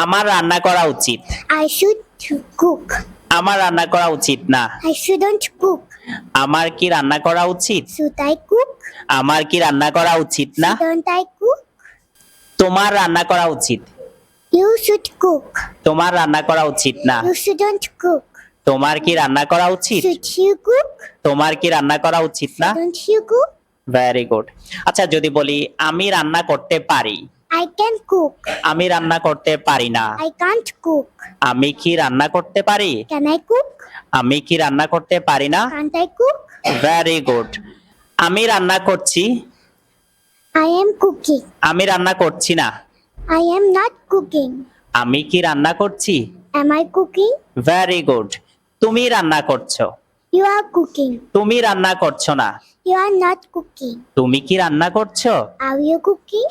আমার রান্না করা উচিত। I should cook. আমার রান্না করা উচিত না। I shouldn't cook. আমার কি রান্না করা উচিত? Should I cook? আমার কি রান্না করা উচিত না? Shouldn't I cook? তোমার রান্না করা উচিত। You should cook. তোমার রান্না করা উচিত না। You shouldn't cook. তোমার কি রান্না করা উচিত? Should you cook? তোমার কি রান্না করা উচিত না? Don't you cook? Very good. আচ্ছা, যদি বলি আমি রান্না করতে পারি। I can cook. আমি রান্না করতে পারি না। I can't cook. আমি কি রান্না করতে পারি? Can I cook? আমি কি রান্না করতে পারি না? Can't I cook? Very good. আমি রান্না করছি। I am cooking. আমি রান্না করছি না। I am not cooking. আমি কি রান্না করছি? Am I cooking? Very good. তুমি রান্না করছো। You are cooking. তুমি রান্না করছো না। You are not cooking. তুমি কি রান্না করছো? Are you cooking?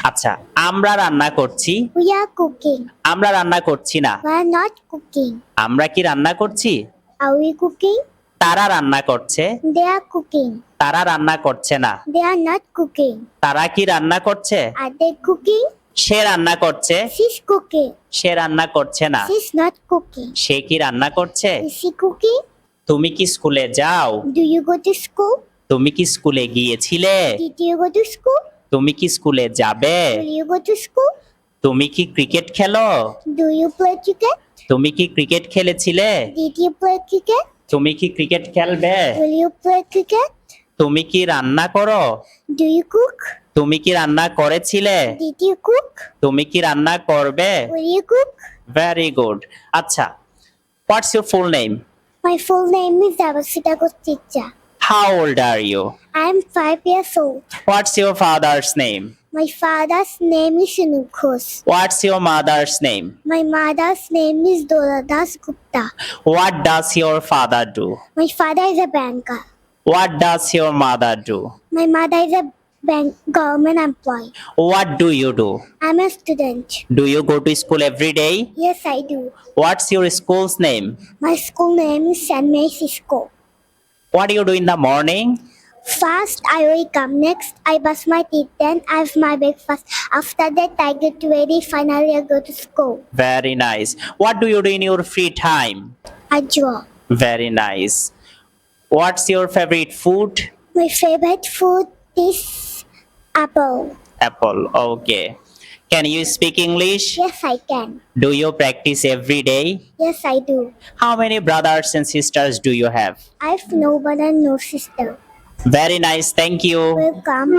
আচ্ছা, আমরা রান্না করছি। We are cooking. আমরা রান্না করছি না। We are not cooking. আমরা কি রান্না করছি? Are we cooking? তারা রান্না করছে। They are cooking. তারা রান্না করছে না। They are not cooking. তারা কি রান্না করছে? Are they cooking? সে রান্না করছে। She's cooking. সে রান্না করছে না। She's not cooking. সে কি রান্না করছে? Is she cooking? তুমি কি স্কুলে যাও? Do you go to school? তুমি কি স্কুলে গিয়েছিলে? Did you go to school? তুমি কি স্কুলে যাবে? Will you go to school? তুমি কি ক্রিকেট খেলো? Do you play cricket? তুমি কি cricket খেলেছিলে? Did you play cricket? তুমি কি ক্রিকেট খেলবে? Will you play cricket? তুমি কি রান্না করো? Do you cook? তুমি কি রান্না করেছিলে? Did you cook? তুমি কি রান্না করবে? Will you cook? Very good. আচ্ছা, what's your full name? My full name is Davasita Kosticha. How old are you? I am 5 years old. What's your father's name? My father's name is Shinukos. What's your mother's name? My mother's name is Doradas Gupta. What does your father do? My father is a banker. What does your mother do? My mother is a government employee. What do you do? I'm a student. Do you go to school every day? Yes, I do. What's your school's name? My school name is St. Mary's School. What do you do in the morning? First, I wake up. Next, I brush my teeth. Then, I have my breakfast. After that, I get ready. Finally, I go to school. Very nice. What do you do in your free time? I draw. Very nice. What's your favorite food? My favorite food is apple. Apple. Okay. Can you speak English? Yes, I can. Do you practice every day? Yes, I do. How many brothers and sisters do you have? I have no brother, no sister. Very nice. Thank you. Welcome.